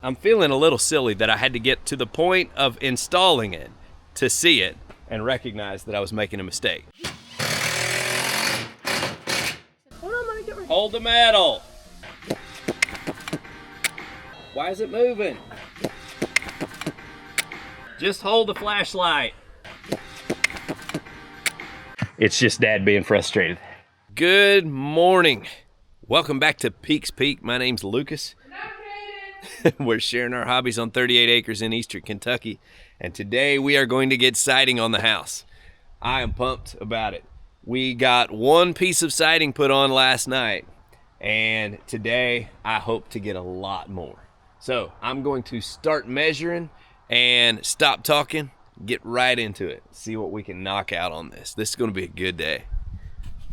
I'm feeling a little silly that I had to get to the point of installing it to see it and recognize that I was making a mistake. Hold the metal. Why is it moving? Just hold the flashlight. It's just Dad being frustrated. Good morning. Welcome back to Peak's Peak. My name's Lucas. We're sharing our hobbies on 38 acres in eastern Kentucky, and today we are going to get siding on the house. I am pumped about it. We got one piece of siding put on last night, and today I hope to get a lot more. So I'm going to start measuring and stop talking, get right into it, see what we can knock out on this. This is going to be a good day.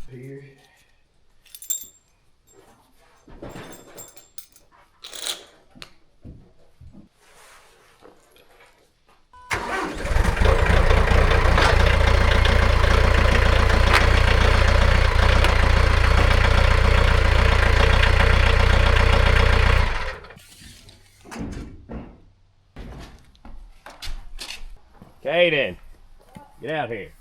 Here. Caden, get out here.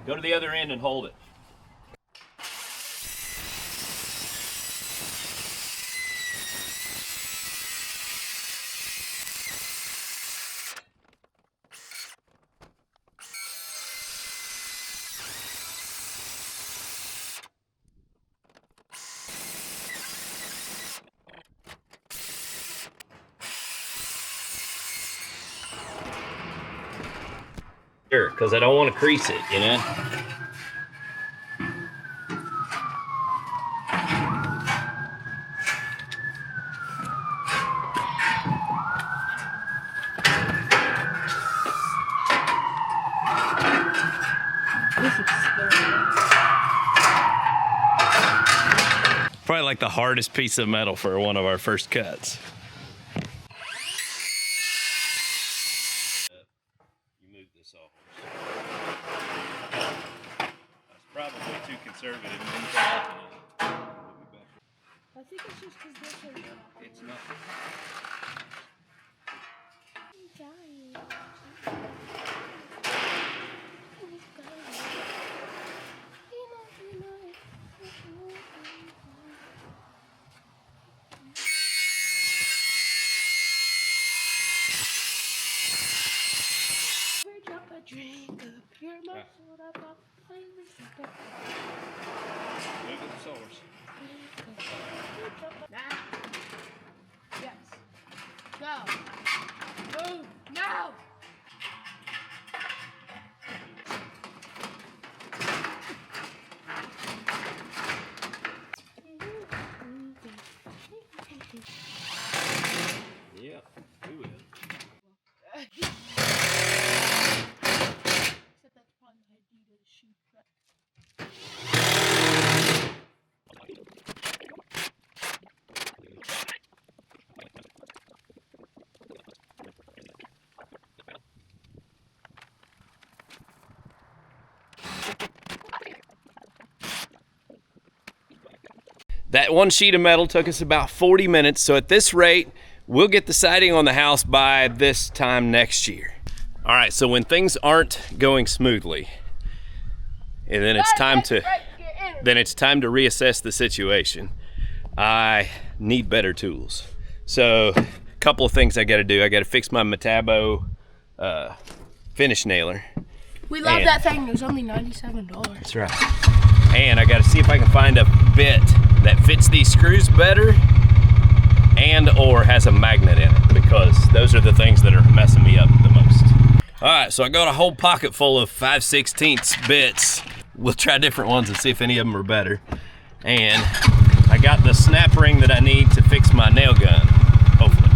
Go to the other end and hold it. Sure, because I don't want to crease it, you know? Probably like the hardest piece of metal for one of our first cuts. You move this off. That's probably too conservative. I think it's just because this is It's not. I'm dying. Drink of pure muscle up off the flavors. Look at the source. Yes. Go. Move. Now. Yeah, we will. That one sheet of metal took us about 40 minutes, so at this rate, we'll get the siding on the house by this time next year. All right, so when things aren't going smoothly, and then it's time to reassess the situation, I need better tools. So a couple of things I gotta do. I gotta fix my Metabo finish nailer. We love that thing. It was only $97. That's right. And I gotta see if I can find a bit that fits these screws better and or has a magnet in it, because those are the things that are messing me up the most. All right, so I got a whole pocket full of 5/16 bits. We'll try different ones and see if any of them are better. And I got the snap ring that I need to fix my nail gun, hopefully.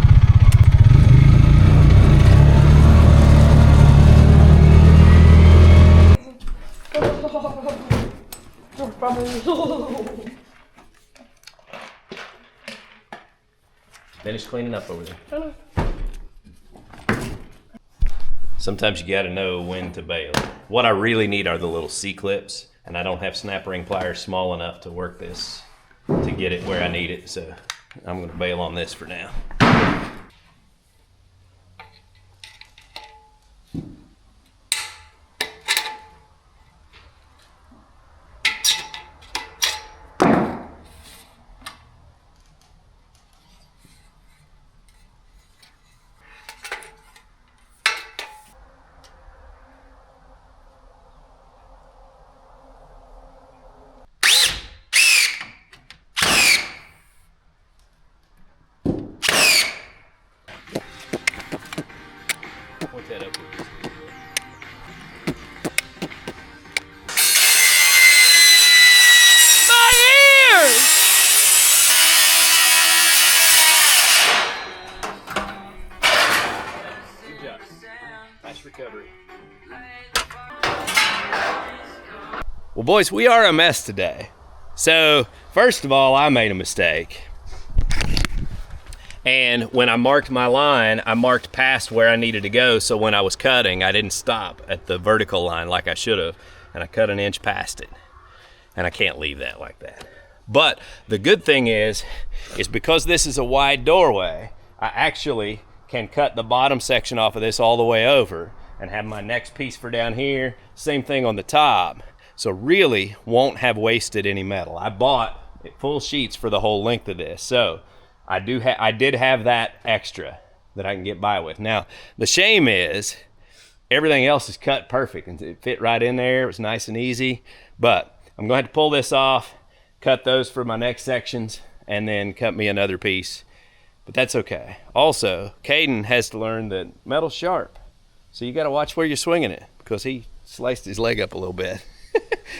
Finish cleaning up over there. Sometimes you gotta know when to bail. What I really need are the little C-clips, and I don't have snap ring pliers small enough to work this to get it where I need it, so I'm gonna bail on this for now. Point that up with this. My ears! Good job. Nice recovery. Well, boys, we are a mess today. So, first of all, I made a mistake. And when I marked my line, I marked past where I needed to go, so when I was cutting, I didn't stop at the vertical line like I should have, and I cut an inch past it. And I can't leave that like that. But the good thing is because this is a wide doorway, I actually can cut the bottom section off of this all the way over and have my next piece for down here, same thing on the top. So really won't have wasted any metal. I bought full sheets for the whole length of this, so I did have that extra that I can get by with. Now, the shame is everything else is cut perfect and it fit right in there. It was nice and easy, but I'm going to have to pull this off, cut those for my next sections, and then cut me another piece. But that's okay. Also, Caden has to learn that metal's sharp, so you got to watch where you're swinging it because he sliced his leg up a little bit.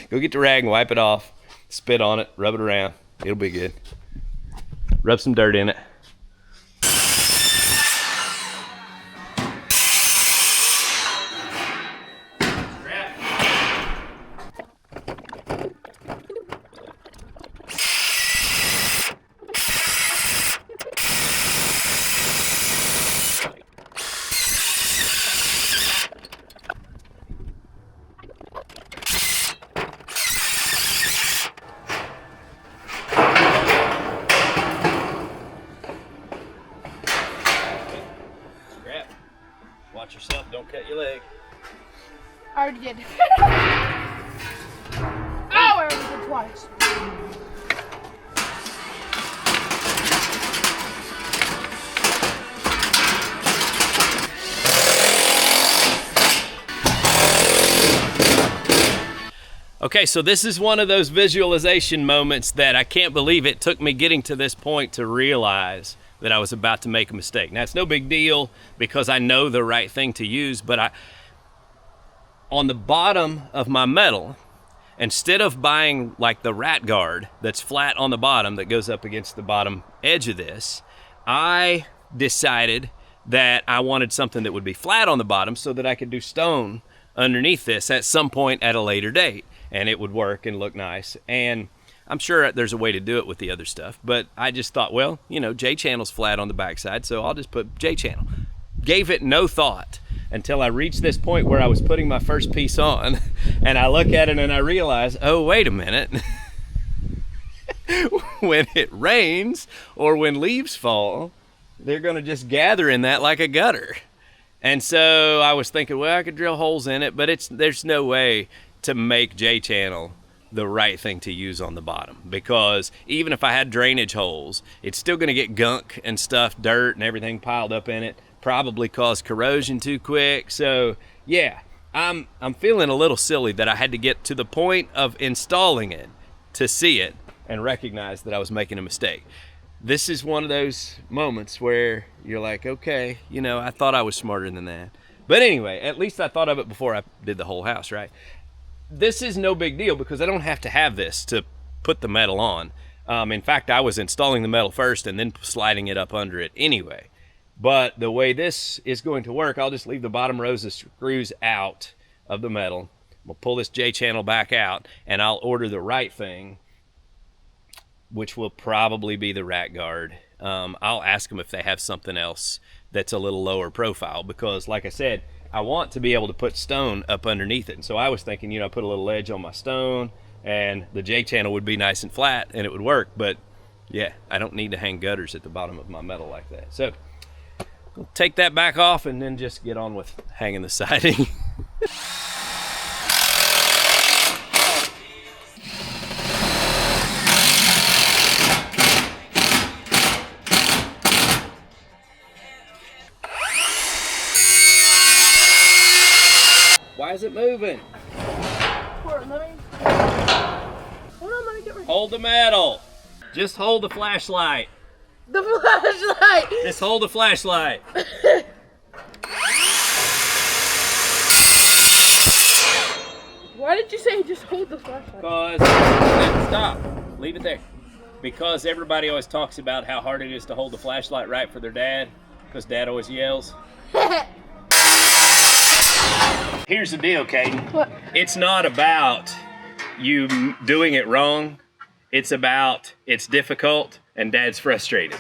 Go get the rag and wipe it off, spit on it, rub it around. It'll be good. Rub some dirt in it. Watch yourself, don't cut your leg. I already did. Oh, I already did twice. Okay, so this is one of those visualization moments that I can't believe it took me getting to this point to realize that I was about to make a mistake. Now, it's no big deal because I know the right thing to use, but on the bottom of my metal, instead of buying like the rat guard that's flat on the bottom that goes up against the bottom edge of this, I decided that I wanted something that would be flat on the bottom so that I could do stone underneath this at some point at a later date, and it would work and look nice. And I'm sure there's a way to do it with the other stuff, but I just thought, well, you know, J-channel's flat on the backside, so I'll just put J-channel. Gave it no thought until I reached this point where I was putting my first piece on, and I look at it and I realize, oh, wait a minute. When it rains or when leaves fall, they're gonna just gather in that like a gutter. And so I was thinking, well, I could drill holes in it, but there's no way to make J-channel the right thing to use on the bottom, because even if I had drainage holes, it's still going to get gunk and stuff, dirt and everything piled up in it, probably cause corrosion too quick. So yeah, I'm feeling a little silly that I had to get to the point of installing it to see it and recognize that I was making a mistake. This is one of those moments where you're like, okay, you know, I thought I was smarter than that. But anyway, at least I thought of it before I did the whole house, right? This is no big deal because I don't have to have this to put the metal on. In fact, I was installing the metal first and then sliding it up under it anyway. But the way this is going to work, I'll just leave the bottom rows of screws out of the metal. We'll pull this J-channel back out and I'll order the right thing which will probably be the rat guard. I'll ask them if they have something else that's a little lower profile, because like I said, I want to be able to put stone up underneath it. And so I was thinking, you know, put a little ledge on my stone and the J channel would be nice and flat and it would work. But yeah, I don't need to hang gutters at the bottom of my metal like that. So we'll take that back off and then just get on with hanging the siding. Why is it moving? Hold the metal. Just hold the flashlight. The flashlight! Just hold the flashlight. Why did you say just hold the flashlight? Because, stop, leave it there. Because everybody always talks about how hard it is to hold the flashlight right for their dad, because dad always yells. Here's the deal, Caden. What? It's not about you doing it wrong. It's about it's difficult and dad's frustrated.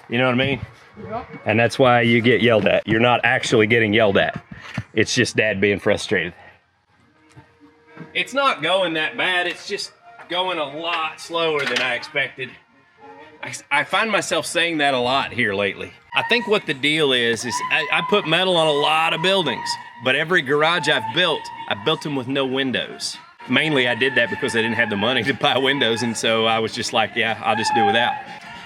You know what I mean? Yeah. And that's why you get yelled at. You're not actually getting yelled at. It's just dad being frustrated. It's not going that bad. It's just going a lot slower than I expected. I find myself saying that a lot here lately. I think what the deal is I put metal on a lot of buildings, but every garage I built them with no windows. Mainly I did that because I didn't have the money to buy windows, and so I was just like, yeah, I'll just do without.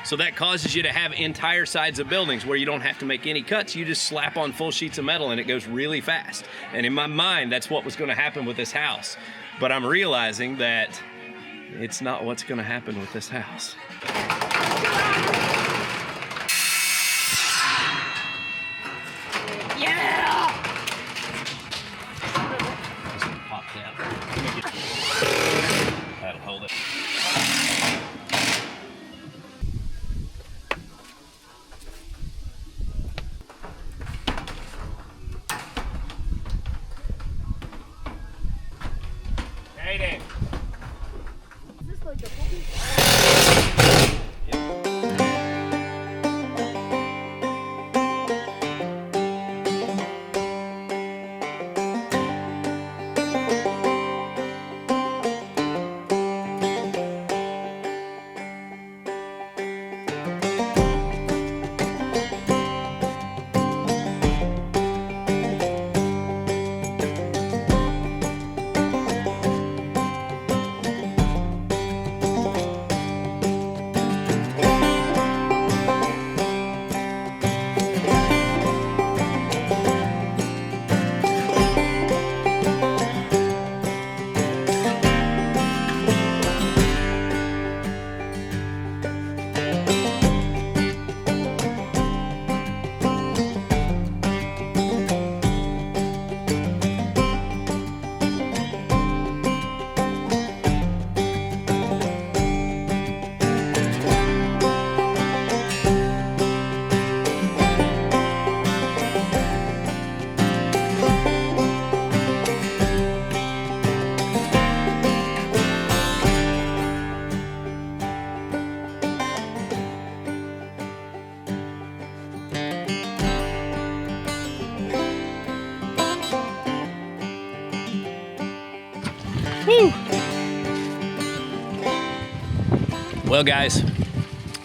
So that causes you to have entire sides of buildings where you don't have to make any cuts. You just slap on full sheets of metal and it goes really fast. And in my mind, that's what was gonna happen with this house. But I'm realizing that it's not what's gonna happen with this house. Yeah! Pops out. That'll hold it. Caden. Is this like a puppy? Woo. Well guys,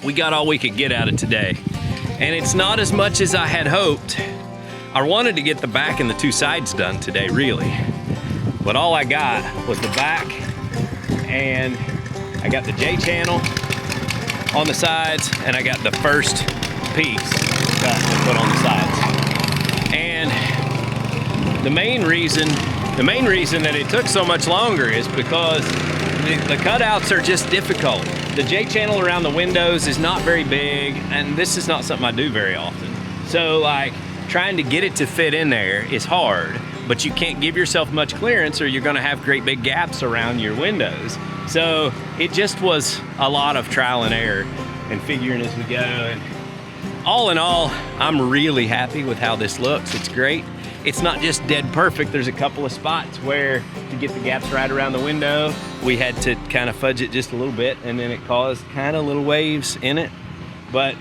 we got all we could get out of today. And it's not as much as I had hoped. I wanted to get the back and the two sides done today, really. But all I got was the back, and I got the J channel on the sides, and I got the first piece cut to put on the sides. And the main reason that it took so much longer is because the cutouts are just difficult. The J channel around the windows is not very big, and this is not something I do very often. So like trying to get it to fit in there is hard, but you can't give yourself much clearance or you're gonna have great big gaps around your windows. So it just was a lot of trial and error and figuring as we go. And all in all, I'm really happy with how this looks. It's great. it's not just dead perfect. There's a couple of spots where to get the gaps right around the window, we had to kind of fudge it just a little bit, and then it caused kind of little waves in it. But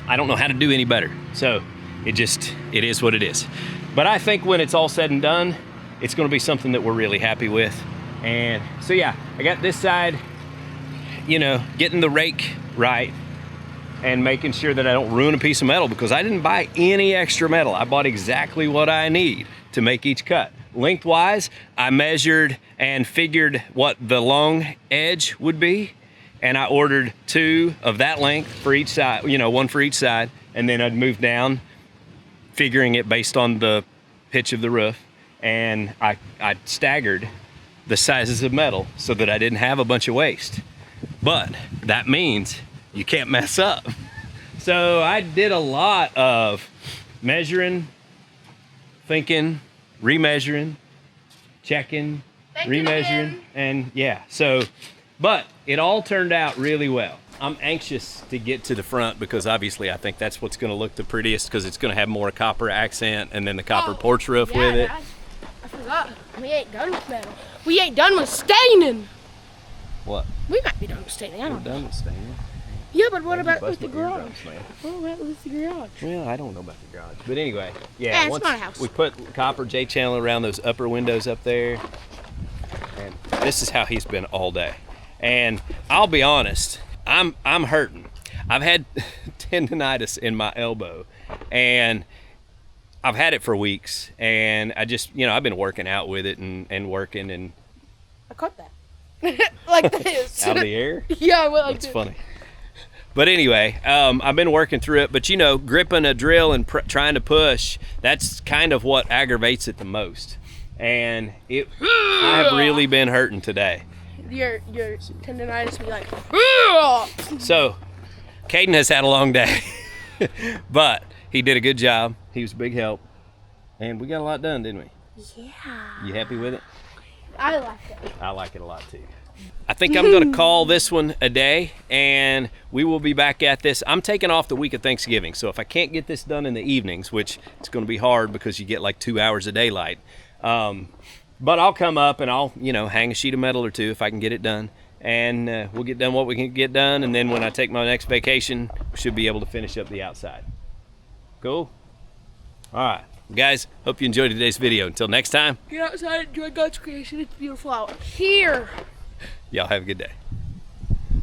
I don't know how to do any better. So it is what it is. But I think when it's all said and done, it's gonna be something that we're really happy with. And so yeah, I got this side, you know, getting the rake right and making sure that I don't ruin a piece of metal, because I didn't buy any extra metal. I bought exactly what I need to make each cut. Lengthwise, I measured and figured what the long edge would be, and I ordered 2 of that length for each side, you know, 1 for each side, and then I'd move down, figuring it based on the pitch of the roof, and I staggered the sizes of metal so that I didn't have a bunch of waste. But that means you can't mess up. So I did a lot of measuring, thinking, remeasuring, checking, remeasuring, and yeah, so, but it all turned out really well. I'm anxious to get to the front because obviously I think that's what's gonna look the prettiest, because it's gonna have more copper accent and then the copper porch roof with it. I forgot, we ain't done with metal. We ain't done with staining. What? We might be done with staining, I don't know. We're done with staining. Yeah, but what about with the garage? What about with the garage? Well, I don't know about the garage. But anyway, yeah, it's my house. We put copper J-channel around those upper windows up there. And this is how he's been all day. And I'll be honest, I'm hurting. I've had tendonitis in my elbow, and I've had it for weeks, and I just, you know, I've been working out with it and working and... I caught that. Like this. Out of the air? Yeah, I went like That's this. funny. But anyway, I've been working through it, but you know, gripping a drill and trying to push, that's kind of what aggravates it the most. And I have really been hurting today. Your tendonitis be like, So, Caden has had a long day, but he did a good job. He was a big help, and we got a lot done, didn't we? yeah. You happy with it? I like it. I like it a lot too. I think I'm gonna call this one a day, and we will be back at this. I'm taking off the week of Thanksgiving, so if I can't get this done in the evenings, which it's gonna be hard because you get like 2 hours of daylight, but I'll come up and I'll, you know, hang a sheet of metal or 2 if I can get it done, and we'll get done what we can get done, and then when I take my next vacation, we should be able to finish up the outside. Cool? All right, guys, hope you enjoyed today's video. Until next time, Get outside, enjoy God's creation. It's beautiful out here. y'all have a good day.